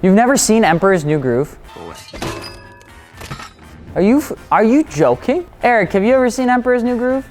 You've never seen Emperor's New Groove? Are you joking? Eric, have you ever seen Emperor's New Groove?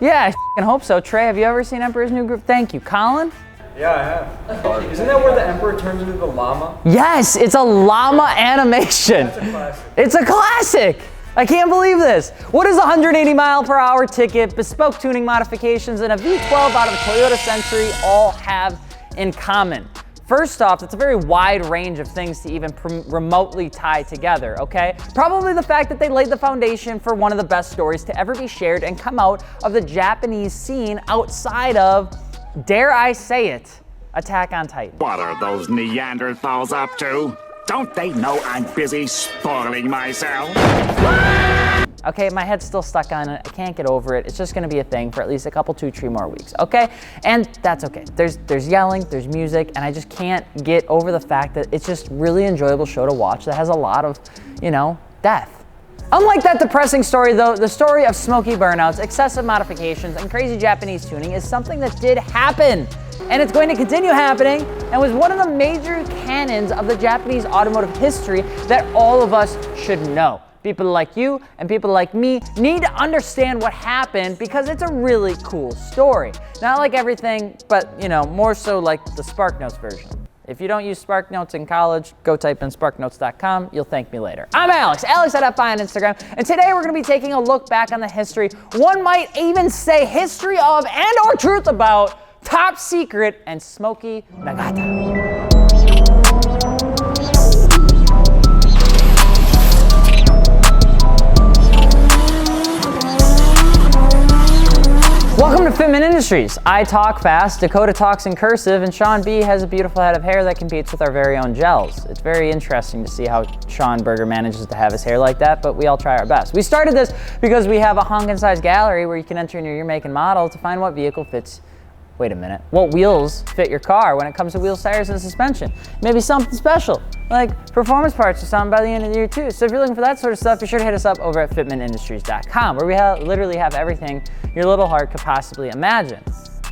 Yeah, I hope so. Trey, have you ever seen Emperor's New Groove? Thank you. Colin? Yeah, I have. Isn't that where the Emperor turns into the llama? Yes, it's a llama animation. That's a classic. It's a classic. I can't believe this. What does 180 mile per hour ticket, bespoke tuning modifications, and a V12 out of a Toyota Century all have in common? First off, it's a very wide range of things to even remotely tie together, okay? Probably the fact that they laid the foundation for one of the best stories to ever be shared and come out of the Japanese scene outside of, dare I say it, Attack on Titan. What are those Neanderthals up to? Don't they know I'm busy spoiling myself? Okay, my head's still stuck on it. I can't get over it. It's just gonna be a thing for at least a couple, 2-3 more weeks, okay? And that's okay. There's yelling, there's music, and I just can't get over the fact that it's just really enjoyable show to watch that has a lot of, death. Unlike that depressing story though, the story of smoky burnouts, excessive modifications, and crazy Japanese tuning is something that did happen. And it's going to continue happening and was one of the major canons of the Japanese automotive history that all of us should know. People like you and people like me need to understand what happened because it's a really cool story. Not like everything, but more so like the SparkNotes version. If you don't use SparkNotes in college, go type in sparknotes.com. You'll thank me later. I'm Alex at FI on Instagram, and today we're gonna be taking a look back on the history, one might even say history of and or truth about Top Secret and Smokey Nagata. Welcome to Fitment Industries. I talk fast, Dakota talks in cursive, and Sean B has a beautiful head of hair that competes with our very own gels. It's very interesting to see how Sean Berger manages to have his hair like that, but we all try our best. We started this because we have a honkin' gallery where you can enter in your year, make, and model to find what vehicle fits. Wait a minute. What wheels fit your car when it comes to wheels, tires, and suspension? Maybe something special, like performance parts or something by the end of the year too. So if you're looking for that sort of stuff, be sure to hit us up over at fitmentindustries.com, where we literally have everything your little heart could possibly imagine,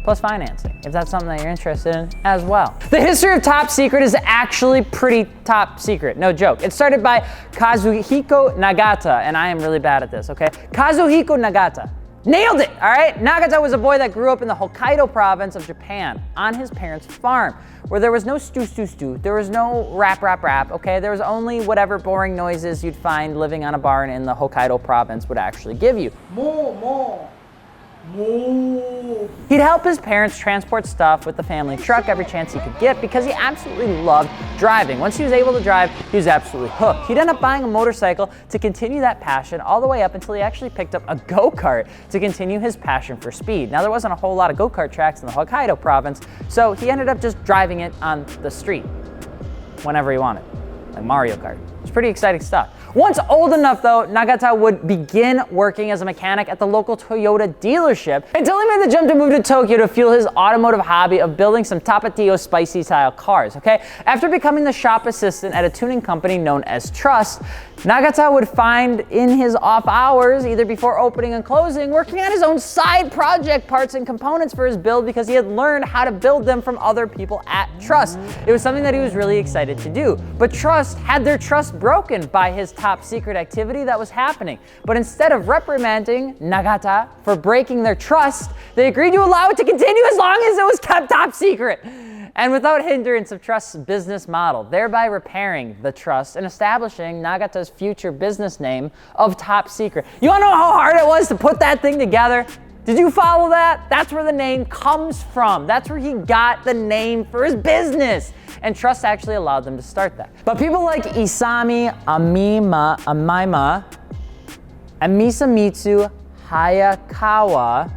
plus financing, if that's something that you're interested in as well. The history of Top Secret is actually pretty top secret, no joke. It started by Kazuhiko Nagata, and I am really bad at this, okay? Kazuhiko Nagata. Nailed it, all right? Nagata was a boy that grew up in the Hokkaido province of Japan on his parents' farm, where there was no stew, there was no rap, okay? There was only whatever boring noises you'd find living on a barn in the Hokkaido province would actually give you. Moo. He'd help his parents transport stuff with the family truck every chance he could get because he absolutely loved driving. Once he was able to drive, he was absolutely hooked. He'd end up buying a motorcycle to continue that passion all the way up until he actually picked up a go-kart to continue his passion for speed. Now, there wasn't a whole lot of go-kart tracks in the Hokkaido province, so he ended up just driving it on the street whenever he wanted, like Mario Kart. It's pretty exciting stuff. Once old enough though, Nagata would begin working as a mechanic at the local Toyota dealership until he made the jump to move to Tokyo to fuel his automotive hobby of building some Tapatio spicy style cars, okay? After becoming the shop assistant at a tuning company known as Trust, Nagata would find in his off hours, either before opening and closing, working on his own side project parts and components for his build because he had learned how to build them from other people at Trust. It was something that he was really excited to do. But Trust had their trust broken by his top secret activity that was happening. But instead of reprimanding Nagata for breaking their trust, they agreed to allow it to continue as long as it was kept top secret, and without hindrance of Trust's business model, thereby repairing the trust and establishing Nagata's future business name of Top Secret. You wanna know how hard it was to put that thing together? Did you follow that? That's where the name comes from. That's where he got the name for his business. And Trust actually allowed them to start that. But people like Isami Amaima and Misamitsu Hayakawa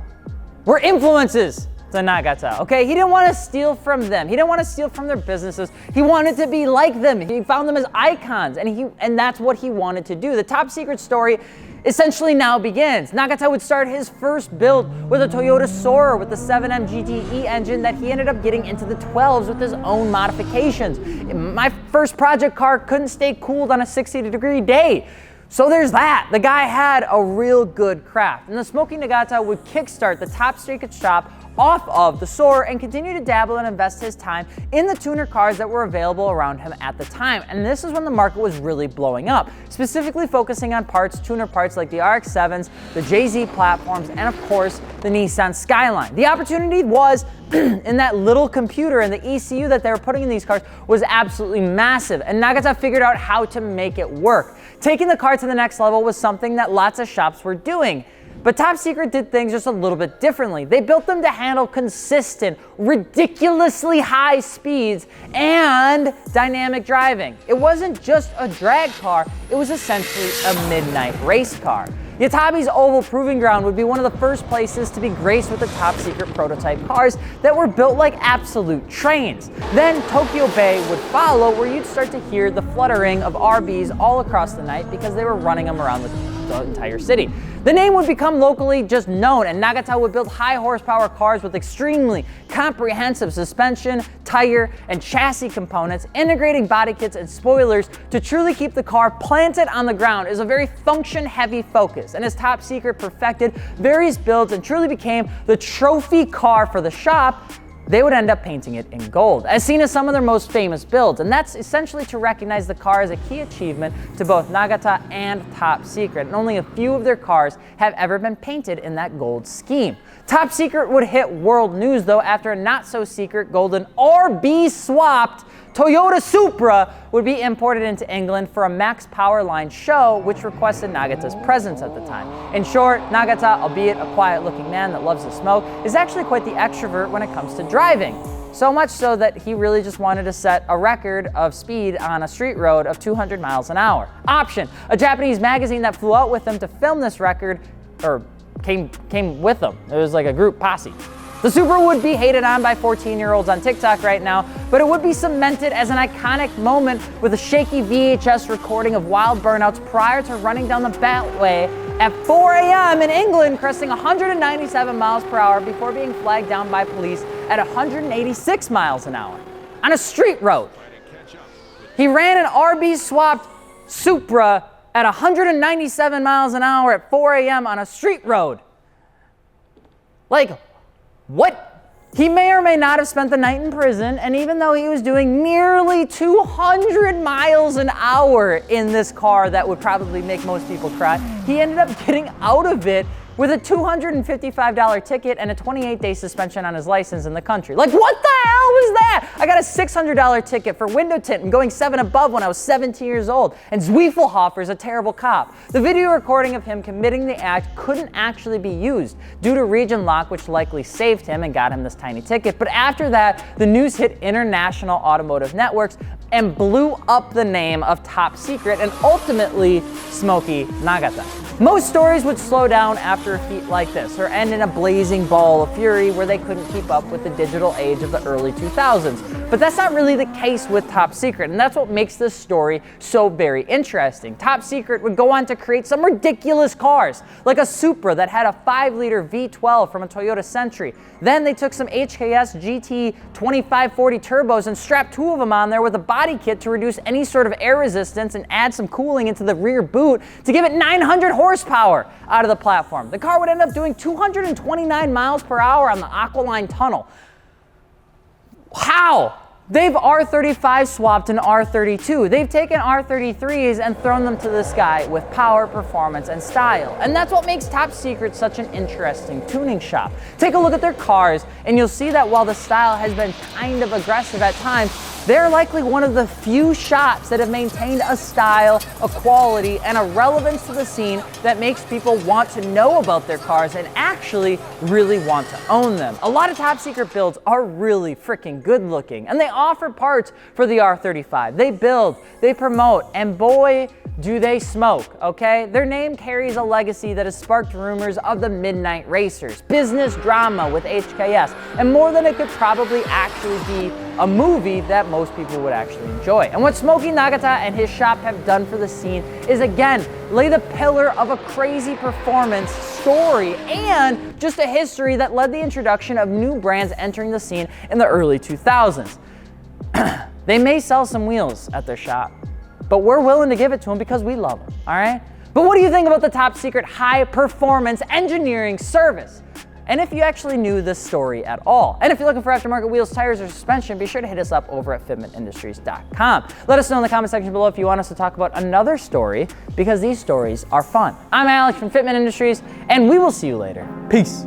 were influences to Nagata, okay? He didn't want to steal from them. He didn't want to steal from their businesses. He wanted to be like them. He found them as icons, and that's what he wanted to do. The Top Secret story essentially now begins. Nagata would start his first build with a Toyota Supra with the 7M GTE engine that he ended up getting into the 12s with his own modifications. My first project car couldn't stay cooled on a 60-degree day. So there's that. The guy had a real good craft. And the Smokey Nagata would kickstart the Top Secret shop off of the SOAR and continue to dabble and invest his time in the tuner cars that were available around him at the time. And this is when the market was really blowing up, specifically focusing on tuner parts like the RX-7s, the JZ platforms, and of course, the Nissan Skyline. The opportunity was in that little computer, and the ECU that they were putting in these cars was absolutely massive, and Nagata figured out how to make it work. Taking the car to the next level was something that lots of shops were doing. But Top Secret did things just a little bit differently. They built them to handle consistent, ridiculously high speeds and dynamic driving. It wasn't just a drag car, it was essentially a midnight race car. Yatabe's Oval Proving Ground would be one of the first places to be graced with the Top Secret prototype cars that were built like absolute trains. Then Tokyo Bay would follow, where you'd start to hear the fluttering of RBs all across the night because they were running them around the entire city. The name would become locally just known, and Nagata would build high horsepower cars with extremely comprehensive suspension, tire, and chassis components, integrating body kits and spoilers to truly keep the car planted on the ground. Is a very function-heavy focus, and as Top Secret perfected various builds and truly became the trophy car for the shop, they would end up painting it in gold, as seen as some of their most famous builds, and that's essentially to recognize the car as a key achievement to both Nagata and Top Secret, and only a few of their cars have ever been painted in that gold scheme. Top Secret would hit world news though after a not-so-secret golden RB-swapped Toyota Supra would be imported into England for a Max Powerline show, which requested Nagata's presence at the time. In short, Nagata, albeit a quiet-looking man that loves to smoke, is actually quite the extrovert when it comes to driving. So much so that he really just wanted to set a record of speed on a street road of 200 miles an hour. Option, a Japanese magazine that flew out with him to film this record, or came with them. It was like a group posse. The Supra would be hated on by 14-year-olds on TikTok right now, but it would be cemented as an iconic moment with a shaky VHS recording of wild burnouts prior to running down the Beltway at 4 a.m. in England, cresting 197 miles per hour before being flagged down by police at 186 miles an hour on a street road. He ran an RB-swapped Supra at 197 miles an hour at 4 a.m. on a street road. Like, what? He may or may not have spent the night in prison, and even though he was doing nearly 200 miles an hour in this car that would probably make most people cry, he ended up getting out of it with a $255 ticket and a 28-day suspension on his license in the country. Like, what the hell was that? I got a $600 ticket for window tint and going 7 above when I was 17 years old, and Zwiefelhofer's a terrible cop. The video recording of him committing the act couldn't actually be used due to region lock, which likely saved him and got him this tiny ticket. But after that, the news hit international automotive networks and blew up the name of Top Secret and ultimately Smokey Nagata. Most stories would slow down after a feat like this or end in a blazing ball of fury where they couldn't keep up with the digital age of the early 2000s. But that's not really the case with Top Secret, and that's what makes this story so very interesting. Top Secret would go on to create some ridiculous cars, like a Supra that had a 5-liter V12 from a Toyota Century. Then they took some HKS GT 2540 turbos and strapped 2 of them on there with a body kit to reduce any sort of air resistance and add some cooling into the rear boot to give it 900 horsepower out of the platform. The car would end up doing 229 miles per hour on the Aqualine Tunnel. How? They've R35 swapped an R32. They've taken R33s and thrown them to the sky with power, performance, and style. And that's what makes Top Secret such an interesting tuning shop. Take a look at their cars, and you'll see that while the style has been kind of aggressive at times, they're likely one of the few shops that have maintained a style, a quality, and a relevance to the scene that makes people want to know about their cars and actually really want to own them. A lot of Top Secret builds are really freaking good looking, and they offer parts for the R35. They build, they promote, and boy, do they smoke, okay? Their name carries a legacy that has sparked rumors of the Midnight Racers, business drama with HKS, and more than it could probably actually be a movie that most people would actually enjoy. And what Smokey Nagata and his shop have done for the scene is, again, lay the pillar of a crazy performance story and just a history that led the introduction of new brands entering the scene in the early 2000s. They may sell some wheels at their shop, but we're willing to give it to them because we love them, all right? But what do you think about the Top Secret high performance engineering service and if you actually knew this story at all. And if you're looking for aftermarket wheels, tires, or suspension, be sure to hit us up over at fitmentindustries.com. Let us know in the comment section below if you want us to talk about another story, because these stories are fun. I'm Alex from Fitment Industries, and we will see you later. Peace.